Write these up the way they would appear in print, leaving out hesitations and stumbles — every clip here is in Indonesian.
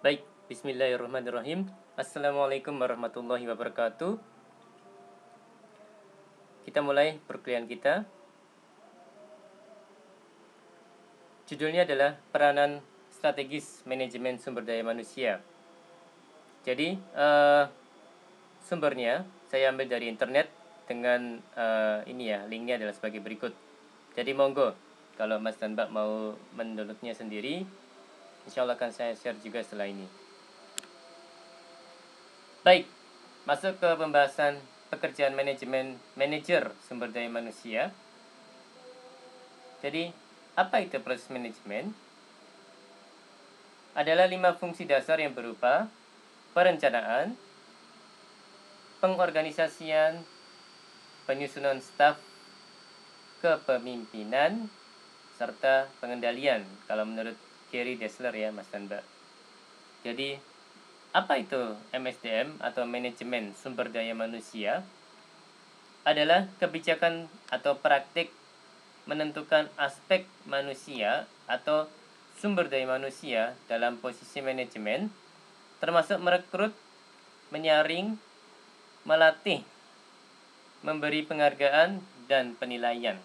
Baik, bismillahirrahmanirrahim. Assalamualaikum warahmatullahi wabarakatuh. Kita mulai perkuliahan kita. Judulnya adalah peranan strategis manajemen sumber daya manusia. Jadi, sumbernya saya ambil dari internet dengan linknya adalah sebagai berikut. Jadi monggo, kalau Mas dan Mbak mau mendownloadnya sendiri, insya Allah akan saya share juga setelah ini. Baik, masuk ke pembahasan pekerjaan manajer sumber daya manusia. Jadi, apa itu proses manajemen? Adalah 5 fungsi dasar yang berupa perencanaan, pengorganisasian, penyusunan staf, kepemimpinan, serta pengendalian. Kalau menurut Gary Dessler ya, Mas dan Mbak. Jadi, apa itu MSDM atau manajemen sumber daya manusia? Adalah kebijakan atau praktik menentukan aspek manusia atau sumber daya manusia dalam posisi manajemen, termasuk merekrut, menyaring, melatih, memberi penghargaan, dan penilaian.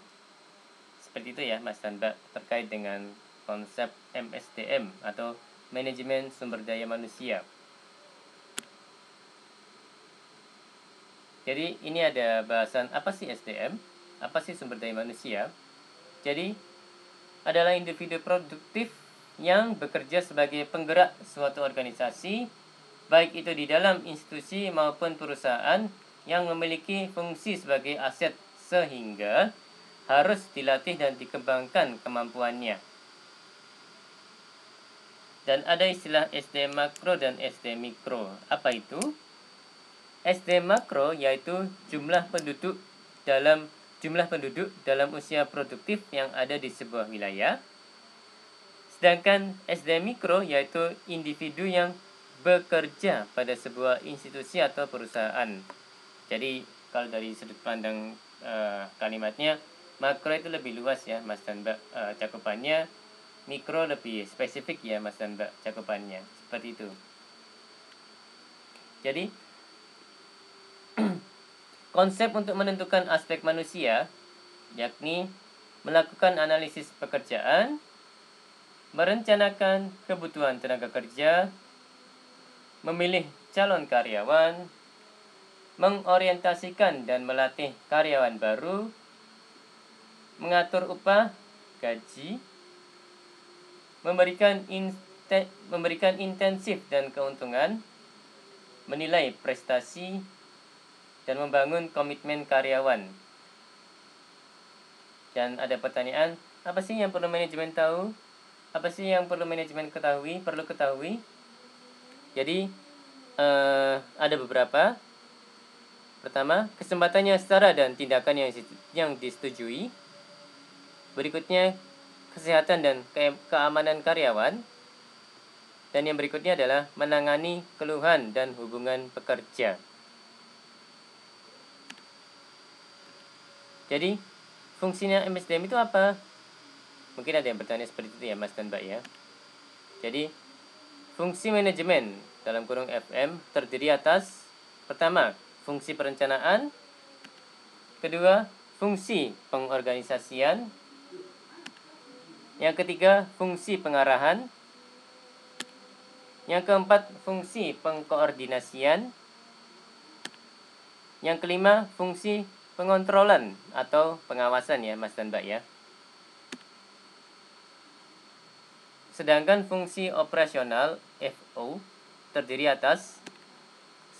Seperti itu ya Mas dan Mbak, terkait dengan konsep MSDM atau manajemen sumber daya manusia. Jadi ini ada bahasan apa sih SDM, apa sih sumber daya manusia. Jadi adalah individu produktif yang bekerja sebagai penggerak suatu organisasi, baik itu di dalam institusi maupun perusahaan yang memiliki fungsi sebagai aset, sehingga harus dilatih dan dikembangkan kemampuannya. Dan ada istilah SDM makro dan SDM mikro. Apa itu? SDM makro yaitu jumlah penduduk dalam usia produktif yang ada di sebuah wilayah. Sedangkan SDM mikro yaitu individu yang bekerja pada sebuah institusi atau perusahaan. Jadi kalau dari sudut pandang kalimatnya, makro itu lebih luas ya Mas dan Mbak cakupannya, mikro lebih spesifik ya Mas dan Mbak cakupannya. Seperti itu. Jadi konsep untuk menentukan aspek manusia yakni melakukan analisis pekerjaan, merencanakan kebutuhan tenaga kerja, memilih calon karyawan, mengorientasikan dan melatih karyawan baru, mengatur upah, gaji, memberikan intensif dan keuntungan, menilai prestasi, dan membangun komitmen karyawan. Dan ada pertanyaan, apa sih yang perlu manajemen tahu? Apa sih yang perlu manajemen perlu ketahui? Jadi ada beberapa. Pertama, kesempatannya setara dan tindakan yang disetujui. Berikutnya, kesehatan dan keamanan karyawan. Dan yang berikutnya adalah menangani keluhan dan hubungan pekerja. Jadi, fungsinya MSDM itu apa? Mungkin ada yang bertanya seperti itu ya Mas dan Mbak ya. Jadi, fungsi manajemen dalam kurung FM terdiri atas pertama, fungsi perencanaan, kedua, fungsi pengorganisasian, yang ketiga, fungsi pengarahan, yang keempat, fungsi pengkoordinasian, yang kelima, fungsi pengontrolan atau pengawasan ya Mas dan Mbak ya. Sedangkan fungsi operasional FO terdiri atas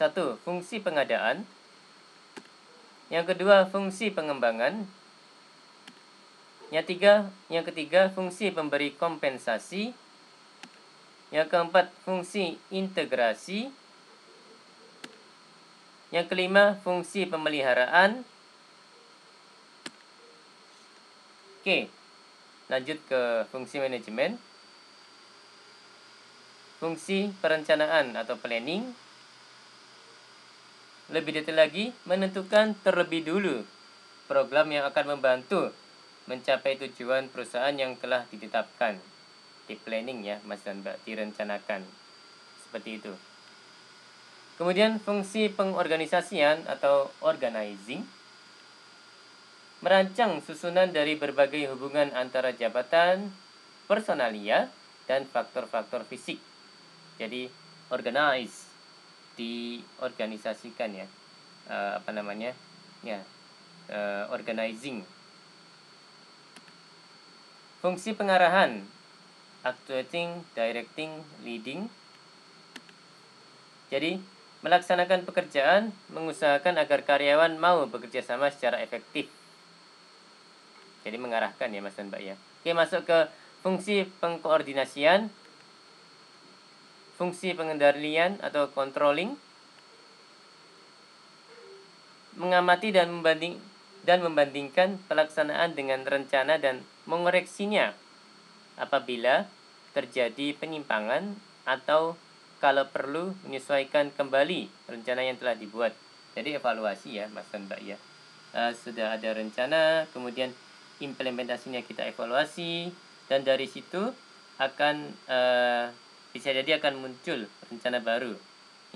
1. Fungsi pengadaan, yang kedua fungsi pengembangan, yang ketiga fungsi pemberi kompensasi, yang keempat fungsi integrasi, yang kelima fungsi pemeliharaan. Oke, lanjut ke fungsi manajemen. Fungsi perencanaan atau planning. Lebih detail lagi, menentukan terlebih dulu program yang akan membantu mencapai tujuan perusahaan yang telah ditetapkan. Di planning ya Mas dan Mbak, direncanakan. seperti itu. Kemudian fungsi pengorganisasian atau organizing merancang susunan dari berbagai hubungan antara jabatan, personalia, dan faktor-faktor fisik. Jadi organize, diorganisasikan ya, organizing. Fungsi pengarahan, actuating, directing, leading. Jadi melaksanakan pekerjaan, mengusahakan agar karyawan mau bekerja sama secara efektif. Jadi mengarahkan ya Mas dan Mbak ya. Oke, masuk ke fungsi pengkoordinasian, fungsi pengendalian atau controlling, mengamati dan membandingkan pelaksanaan dengan rencana dan mengoreksinya apabila terjadi penyimpangan atau kalau perlu menyesuaikan kembali rencana yang telah dibuat. Jadi evaluasi ya Mas dan Mbak ya. Sudah ada rencana, kemudian implementasinya kita evaluasi, dan dari situ akan bisa jadi akan muncul rencana baru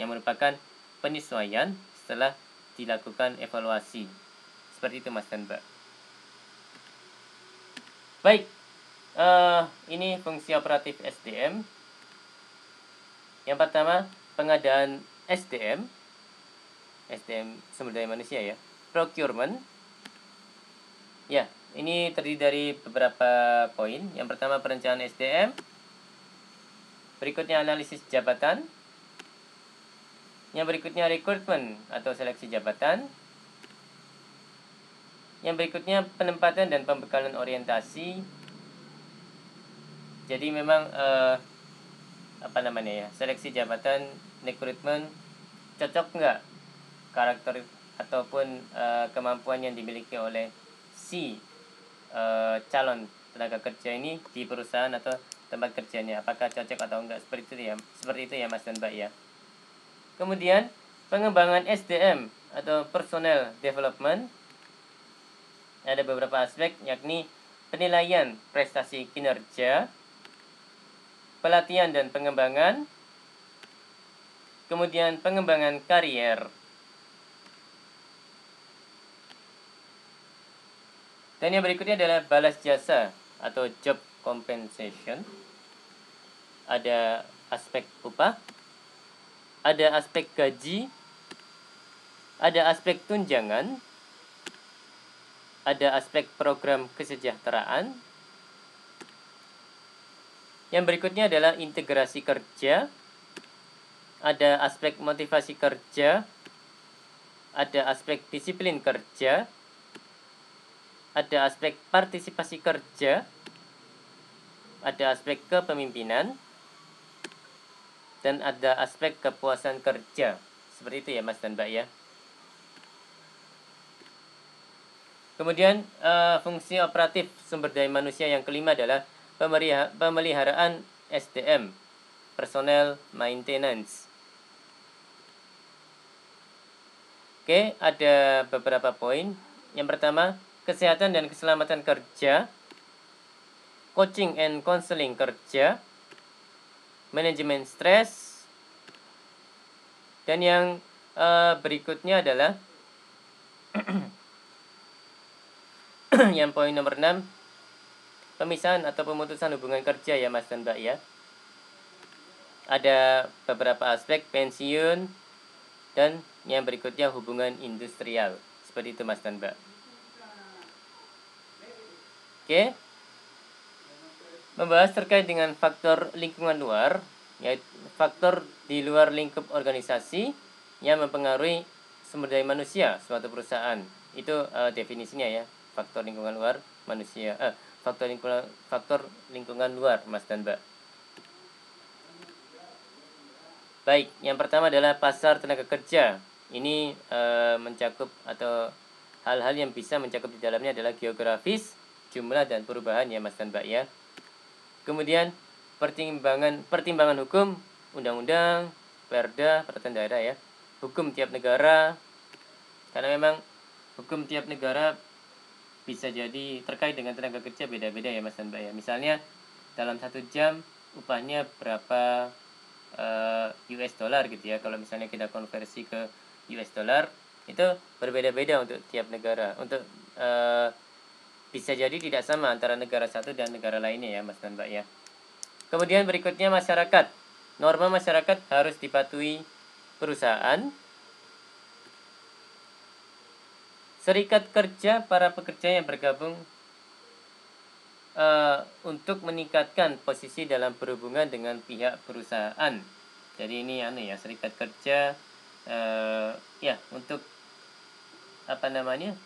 yang merupakan penyesuaian setelah dilakukan evaluasi. Seperti itu Mas dan Mbak. Baik, ini fungsi operatif SDM. Yang pertama, pengadaan SDM sumber daya manusia ya. Procurement. Ya, ini terdiri dari beberapa poin. Yang pertama perencanaan SDM. Berikutnya analisis jabatan. Yang berikutnya rekrutmen atau seleksi jabatan. Yang berikutnya penempatan dan pembekalan orientasi. Jadi memang seleksi jabatan, rekrutmen cocok nggak karakter ataupun kemampuan yang dimiliki oleh si calon tenaga kerja ini di perusahaan atau tempat kerjanya, apakah cocok atau enggak, seperti itu ya Mas dan Mbak ya. Kemudian pengembangan SDM atau personal development, ada beberapa aspek, yakni penilaian prestasi kinerja, pelatihan dan pengembangan, kemudian pengembangan karier. Dan yang berikutnya adalah balas jasa atau job compensation. Ada aspek upah, ada aspek gaji, ada aspek tunjangan, ada aspek program kesejahteraan. Yang berikutnya adalah integrasi kerja, ada aspek motivasi kerja, ada aspek disiplin kerja, ada aspek partisipasi kerja, ada aspek kepemimpinan, dan ada aspek kepuasan kerja. Seperti itu ya Mas dan Mbak ya. Kemudian fungsi operatif sumber daya manusia yang kelima adalah pemeliharaan SDM, personal maintenance. Oke, ada beberapa poin. Yang pertama, kesehatan dan keselamatan kerja, coaching and counseling kerja, manajemen stres, dan yang berikutnya adalah yang poin nomor 6, pemisahan atau pemutusan hubungan kerja ya Mas dan Mbak ya. Ada beberapa aspek pensiun, dan yang berikutnya hubungan industrial. Seperti itu Mas dan Mbak. Oke. Membahas terkait dengan faktor lingkungan luar, yaitu faktor di luar lingkup organisasi yang mempengaruhi sumber daya manusia suatu perusahaan. Itu definisinya ya, faktor lingkungan luar manusia, faktor lingkungan luar Mas dan Mbak. Baik, yang pertama adalah pasar tenaga kerja. Ini mencakup atau hal-hal yang bisa mencakup di dalamnya adalah geografis, jumlah dan perubahan ya Mas dan Mbak ya. Kemudian pertimbangan hukum, undang-undang, perda, peraturan daerah ya, hukum tiap negara, karena memang hukum tiap negara bisa jadi terkait dengan tenaga kerja beda-beda ya Mas dan Mbak ya. Misalnya dalam 1 jam upahnya berapa, US dollar gitu ya. Kalau misalnya kita konversi ke US dollar itu berbeda-beda untuk tiap negara. Untuk bisa jadi tidak sama antara negara satu dan negara lainnya ya Mas dan Mbak ya. Kemudian berikutnya masyarakat. Norma masyarakat harus dipatuhi perusahaan. Serikat kerja para pekerja yang bergabung untuk meningkatkan posisi dalam berhubungan dengan pihak perusahaan. Jadi ini ya serikat kerja ya untuk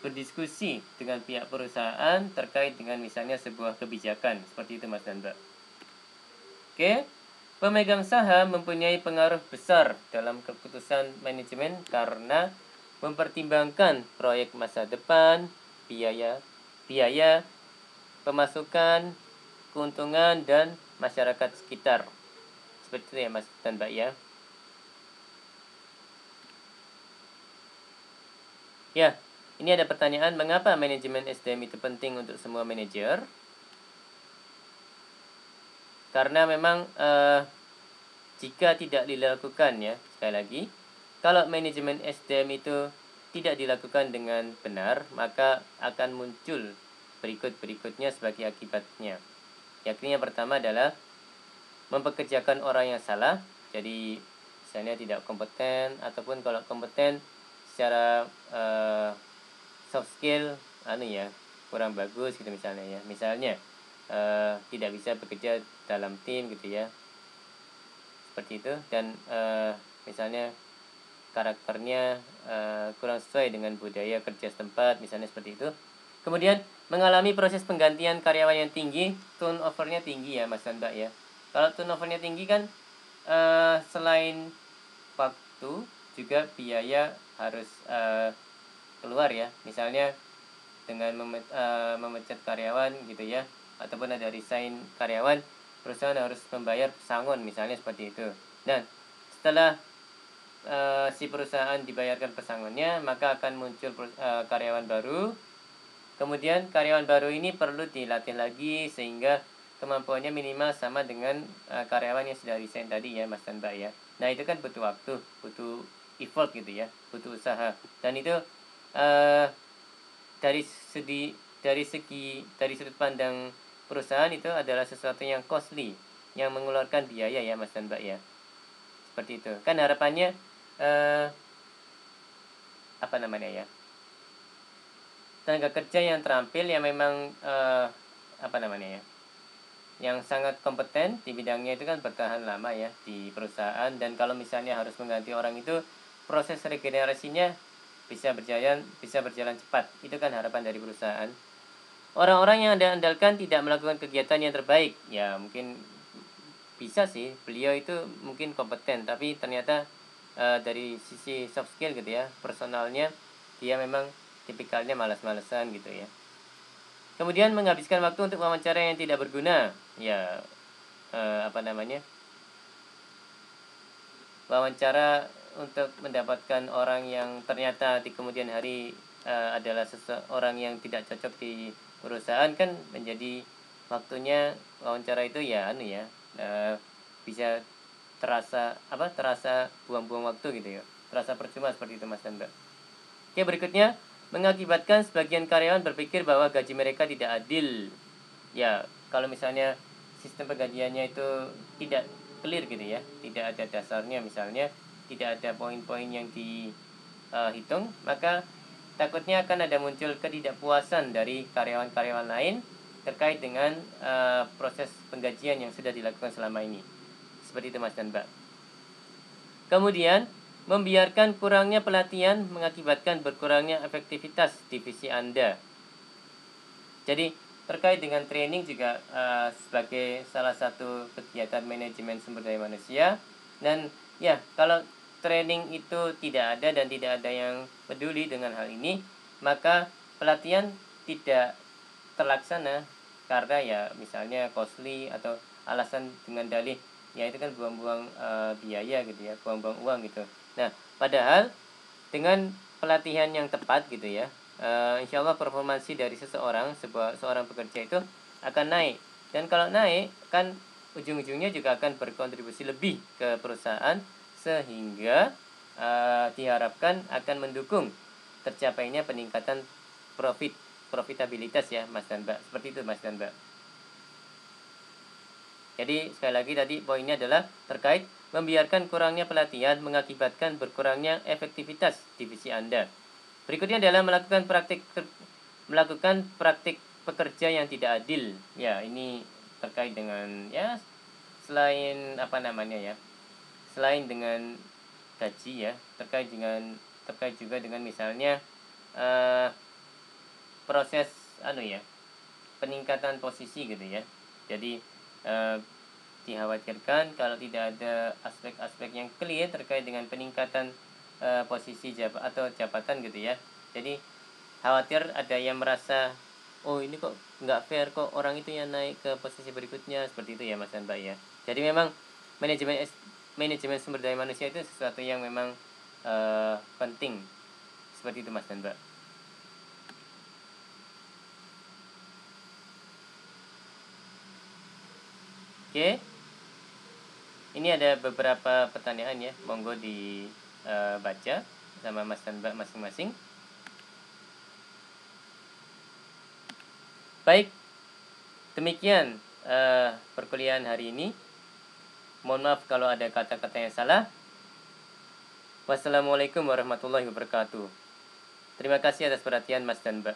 berdiskusi dengan pihak perusahaan terkait dengan misalnya sebuah kebijakan seperti itu Mas dan Mbak. Oke, pemegang saham mempunyai pengaruh besar dalam keputusan manajemen karena mempertimbangkan proyek masa depan, biaya, pemasukan, keuntungan, dan masyarakat sekitar. Seperti itu ya Mas dan Mbak ya. Ya, ini ada pertanyaan, mengapa manajemen SDM itu penting untuk semua manajer? Karena memang jika tidak dilakukan ya, sekali lagi, kalau manajemen SDM itu tidak dilakukan dengan benar, maka akan muncul berikut-berikutnya sebagai akibatnya. Yakni yang pertama adalah mempekerjakan orang yang salah, jadi misalnya tidak kompeten, ataupun kalau kompeten secara soft skill kurang bagus gitu misalnya tidak bisa bekerja dalam tim gitu ya, seperti itu. Dan misalnya karakternya kurang sesuai dengan budaya kerja setempat misalnya, seperti itu. Kemudian mengalami proses penggantian karyawan yang tinggi, turnovernya tinggi ya Mas dan Mbak ya. Kalau turnovernya tinggi kan selain waktu juga biaya harus keluar ya, misalnya dengan memecat karyawan gitu ya, ataupun ada resign karyawan, perusahaan harus membayar pesangon misalnya, seperti itu. Dan setelah si perusahaan dibayarkan pesangonnya, maka akan muncul karyawan baru. Kemudian karyawan baru ini perlu dilatih lagi sehingga kemampuannya minimal sama dengan karyawan yang sudah resign tadi ya Mas dan Mbak ya. Nah itu kan butuh waktu, butuh effort gitu ya, butuh usaha. Dan itu dari sudut pandang perusahaan itu adalah sesuatu yang costly, yang mengeluarkan biaya ya Mas dan Mbak ya. Seperti itu. Kan harapannya tenaga kerja yang terampil yang memang yang sangat kompeten di bidangnya itu kan bertahan lama ya di perusahaan. Dan kalau misalnya harus mengganti orang itu, proses regenerasinya bisa berjalan cepat. Itu kan harapan dari perusahaan. Orang-orang yang Anda andalkan tidak melakukan kegiatan yang terbaik. Ya mungkin bisa sih, beliau itu mungkin kompeten, tapi ternyata dari sisi soft skill gitu ya, personalnya dia memang tipikalnya malas-malesan gitu ya. Kemudian menghabiskan waktu untuk wawancara yang tidak berguna. Ya wawancara untuk mendapatkan orang yang ternyata di kemudian hari adalah seseorang yang tidak cocok di perusahaan, kan menjadi waktunya wawancara itu bisa terasa buang-buang waktu gitu ya, terasa percuma, seperti itu Mas dan Mbak. Oke, berikutnya mengakibatkan sebagian karyawan berpikir bahwa gaji mereka tidak adil. Ya, kalau misalnya sistem penggajiannya itu tidak clear gitu ya, tidak ada dasarnya, misalnya tidak ada poin-poin yang dihitung, maka takutnya akan ada muncul ketidakpuasan dari karyawan-karyawan lain terkait dengan proses penggajian yang sudah dilakukan selama ini. Seperti itu Mas dan Mbak. Kemudian membiarkan kurangnya pelatihan mengakibatkan berkurangnya efektivitas divisi Anda. Jadi terkait dengan training juga sebagai salah satu kegiatan manajemen sumber daya manusia. Dan ya, kalau training itu tidak ada dan tidak ada yang peduli dengan hal ini, maka pelatihan tidak terlaksana karena ya misalnya costly atau alasan dengan dalih ya itu kan buang-buang biaya gitu ya, buang-buang uang gitu. Nah, padahal dengan pelatihan yang tepat gitu ya, insya Allah performansi dari seorang pekerja itu akan naik. Dan kalau naik kan ujung-ujungnya juga akan berkontribusi lebih ke perusahaan sehingga diharapkan akan mendukung tercapainya peningkatan profitabilitas ya Mas dan Mbak. Seperti itu Mas dan Mbak. Jadi sekali lagi tadi poinnya adalah terkait membiarkan kurangnya pelatihan mengakibatkan berkurangnya efektivitas divisi Anda. Berikutnya adalah melakukan praktik pekerja yang tidak adil. Ya, ini terkait dengan ya selain apa namanya ya? Selain dengan gaji ya, terkait juga dengan misalnya proses peningkatan posisi gitu ya. Jadi dikhawatirkan kalau tidak ada aspek-aspek yang clear terkait dengan peningkatan posisi jabatan gitu ya. Jadi khawatir ada yang merasa oh ini kok nggak fair, kok orang itu yang naik ke posisi berikutnya, seperti itu ya Mas dan Mbak ya. Jadi memang manajemen sumber daya manusia itu sesuatu yang memang penting, seperti itu Mas dan Mbak. Oke, ini ada beberapa pertanyaan ya, monggo dibaca sama Mas dan Mbak masing-masing. Baik, demikian perkuliahan hari ini. Mohon maaf kalau ada kata-kata yang salah. Wassalamualaikum warahmatullahi wabarakatuh. Terima kasih atas perhatian Mas dan Mbak.